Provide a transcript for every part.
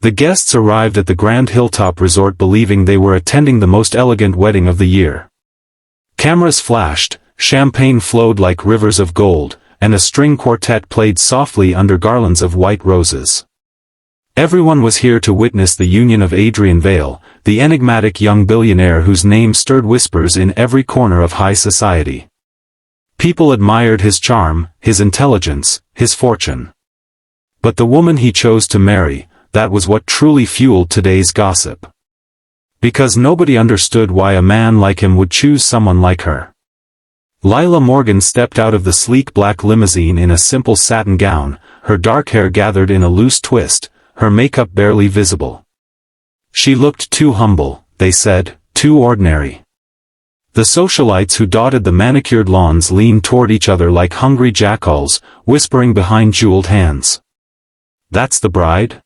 The guests arrived at the grand hilltop resort believing they were attending the most elegant wedding of the year. Cameras flashed, champagne flowed like rivers of gold, and a string quartet played softly under garlands of white roses. Everyone was here to witness the union of Adrian Vale, the enigmatic young billionaire whose name stirred whispers in every corner of high society. People admired his charm, his intelligence, his fortune. But the woman he chose to marry, that was what truly fueled today's gossip. Because nobody understood why a man like him would choose someone like her. Lila Morgan stepped out of the sleek black limousine in a simple satin gown, her dark hair gathered in a loose twist, her makeup barely visible. She looked too humble, they said, too ordinary. The socialites who dotted the manicured lawns leaned toward each other like hungry jackals, whispering behind jeweled hands. That's the bride?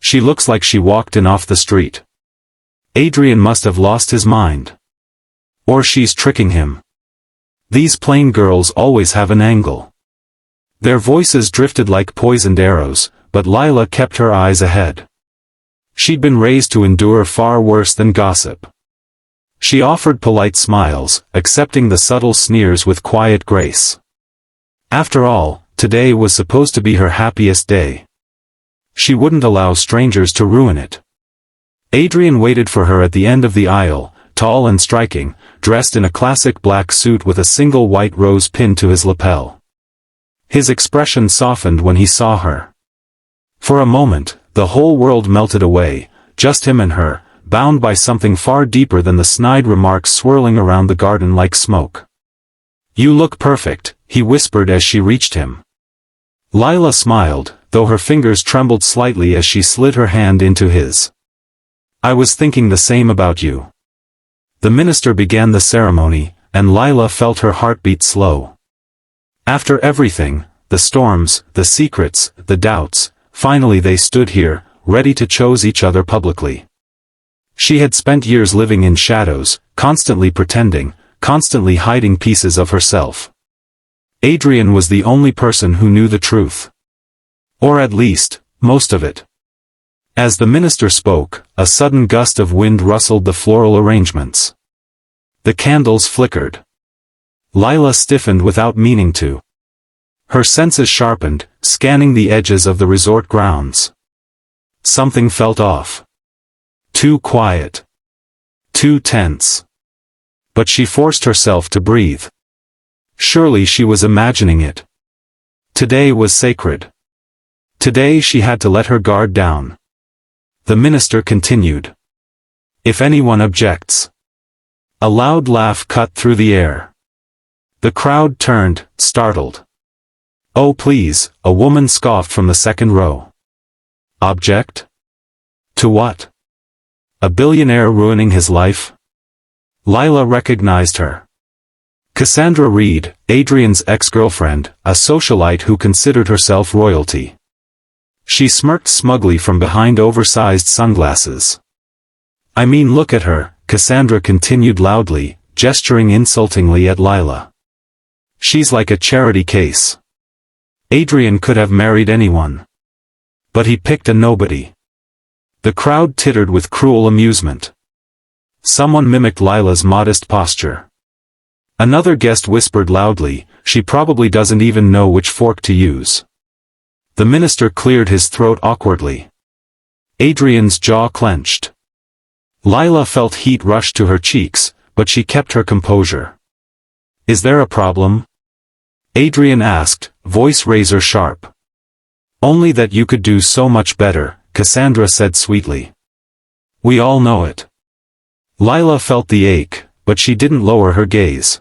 She looks like she walked in off the street. Adrian must have lost his mind. Or she's tricking him. These plain girls always have an angle. Their voices drifted like poisoned arrows, but Lila kept her eyes ahead. She'd been raised to endure far worse than gossip. She offered polite smiles, accepting the subtle sneers with quiet grace. After all, today was supposed to be her happiest day. She wouldn't allow strangers to ruin it. Adrian waited for her at the end of the aisle, tall and striking, dressed in a classic black suit with a single white rose pinned to his lapel. His expression softened when he saw her. For a moment, the whole world melted away, just him and her, bound by something far deeper than the snide remarks swirling around the garden like smoke. "You look perfect," he whispered as she reached him. Lila smiled, though her fingers trembled slightly as she slid her hand into his. "I was thinking the same about you." The minister began the ceremony, and Lila felt her heartbeat slow. After everything, the storms, the secrets, the doubts, finally they stood here, ready to choose each other publicly. She had spent years living in shadows, constantly pretending, constantly hiding pieces of herself. Adrian was the only person who knew the truth. Or at least, most of it. As the minister spoke, a sudden gust of wind rustled the floral arrangements. The candles flickered. Lila stiffened without meaning to. Her senses sharpened, scanning the edges of the resort grounds. Something felt off. Too quiet. Too tense. But she forced herself to breathe. Surely she was imagining it. Today was sacred. Today she had to let her guard down. The minister continued. "If anyone objects." A loud laugh cut through the air. The crowd turned, startled. "Oh please," a woman scoffed from the second row. "Object? To what? A billionaire ruining his life?" Lila recognized her. Cassandra Reed, Adrian's ex-girlfriend, a socialite who considered herself royalty. She smirked smugly from behind oversized sunglasses. "I mean, look at her," Cassandra continued loudly, gesturing insultingly at Lila. "She's like a charity case. Adrian could have married anyone. But he picked a nobody." The crowd tittered with cruel amusement. Someone mimicked Lila's modest posture. Another guest whispered loudly, "She probably doesn't even know which fork to use." The minister cleared his throat awkwardly. Adrian's jaw clenched. Lila felt heat rush to her cheeks, but she kept her composure. "Is there a problem?" Adrian asked, voice razor sharp. "Only that you could do so much better," Cassandra said sweetly. "We all know it." Lila felt the ache, but she didn't lower her gaze.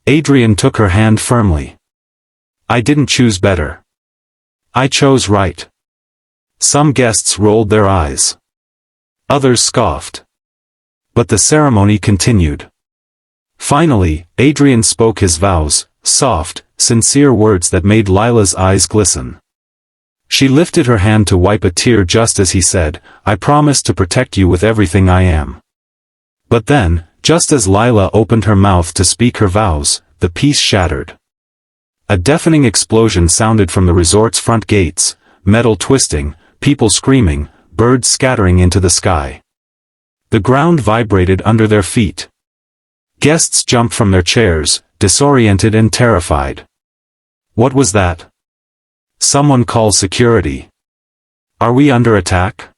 Adrian took her hand firmly. "I didn't choose better. I chose right." Some guests rolled their eyes. Others scoffed. But the ceremony continued. Finally, Adrian spoke his vows, soft, sincere words that made Lila's eyes glisten. She lifted her hand to wipe a tear just as he said, "I promise to protect you with everything I am." But then, just as Lila opened her mouth to speak her vows, the peace shattered. A deafening explosion sounded from the resort's front gates, metal twisting, people screaming, birds scattering into the sky. The ground vibrated under their feet. Guests jumped from their chairs, disoriented and terrified. What was that? Someone call security. Are we under attack?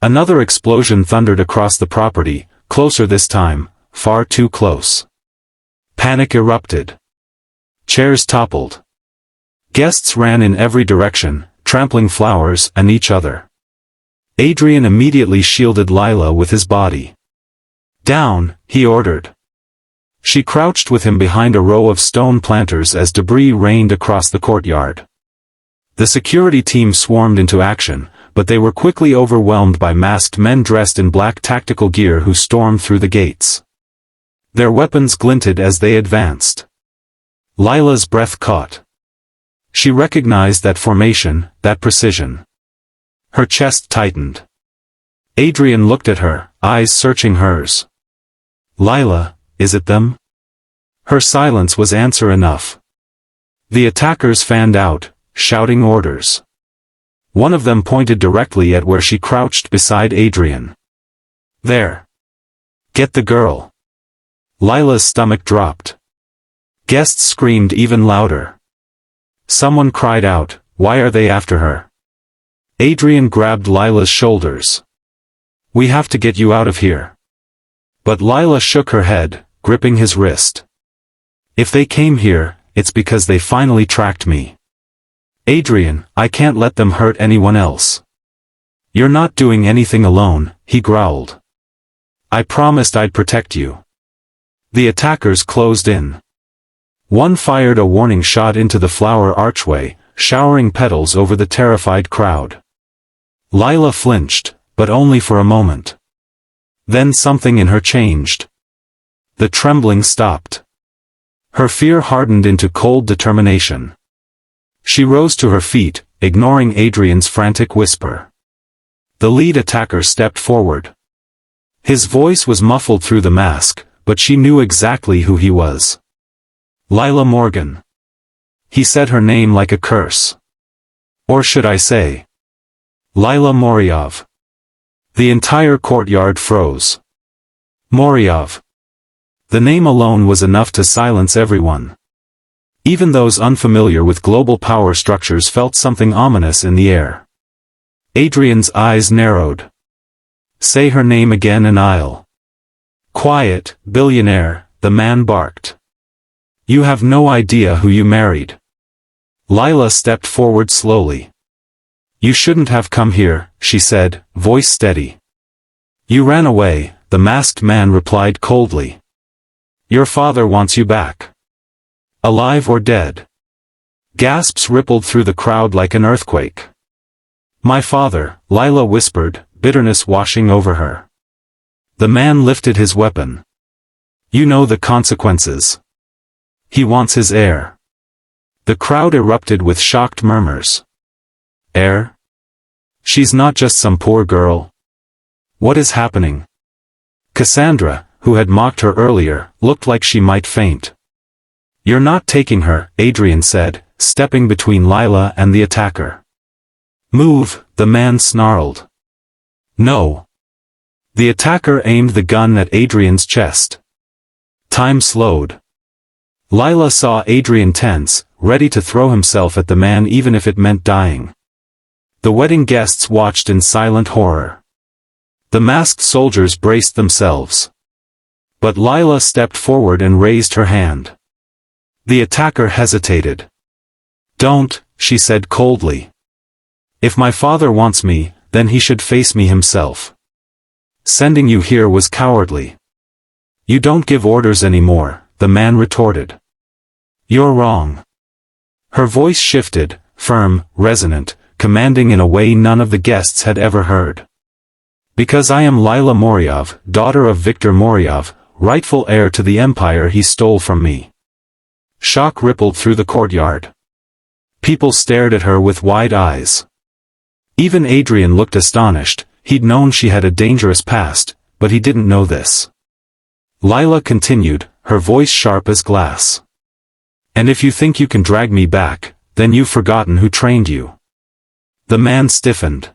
Another explosion thundered across the property, closer this time, far too close. Panic erupted. Chairs toppled. Guests ran in every direction, trampling flowers and each other. Adrian immediately shielded Lila with his body. Down, he ordered. She crouched with him behind a row of stone planters as debris rained across the courtyard. The security team swarmed into action, but they were quickly overwhelmed by masked men dressed in black tactical gear who stormed through the gates. Their weapons glinted as they advanced. Lila's breath caught. She recognized that formation, that precision. Her chest tightened. Adrian looked at her, eyes searching hers. Lila, is it them? Her silence was answer enough. The attackers fanned out, shouting orders. One of them pointed directly at where she crouched beside Adrian. There. Get the girl. Lila's stomach dropped. Guests screamed even louder. Someone cried out, why are they after her? Adrian grabbed Lila's shoulders. We have to get you out of here. But Lila shook her head, gripping his wrist. If they came here, it's because they finally tracked me. Adrian, I can't let them hurt anyone else. You're not doing anything alone, he growled. I promised I'd protect you. The attackers closed in. One fired a warning shot into the flower archway, showering petals over the terrified crowd. Lila flinched, but only for a moment. Then something in her changed. The trembling stopped. Her fear hardened into cold determination. She rose to her feet, ignoring Adrian's frantic whisper. The lead attacker stepped forward. His voice was muffled through the mask, but she knew exactly who he was. Lila Morgan. He said her name like a curse. Or should I say, Lila Moriov. The entire courtyard froze. Moriov. The name alone was enough to silence everyone. Even those unfamiliar with global power structures felt something ominous in the air. Adrian's eyes narrowed. Say her name again and I'll. Quiet, billionaire, the man barked. You have no idea who you married. Lila stepped forward slowly. You shouldn't have come here, she said, voice steady. You ran away, the masked man replied coldly. Your father wants you back. Alive or dead? Gasps rippled through the crowd like an earthquake. My father, Lila whispered, bitterness washing over her. The man lifted his weapon. You know the consequences. He wants his heir. The crowd erupted with shocked murmurs. Heir? She's not just some poor girl. What is happening? Cassandra, who had mocked her earlier, looked like she might faint. You're not taking her, Adrian said, stepping between Lila and the attacker. Move, the man snarled. No. The attacker aimed the gun at Adrian's chest. Time slowed. Lila saw Adrian tense, ready to throw himself at the man even if it meant dying. The wedding guests watched in silent horror. The masked soldiers braced themselves. But Lila stepped forward and raised her hand. The attacker hesitated. Don't, she said coldly. If my father wants me, then he should face me himself. Sending you here was cowardly. You don't give orders anymore, the man retorted. You're wrong. Her voice shifted, firm, resonant, commanding in a way none of the guests had ever heard. Because I am Lila Moriov, daughter of Viktor Moriov, rightful heir to the empire he stole from me. Shock rippled through the courtyard. People stared at her with wide eyes. Even Adrian looked astonished. He'd known she had a dangerous past, but he didn't know this. Lila continued, her voice sharp as glass. And if you think you can drag me back, then you've forgotten who trained you. The man stiffened.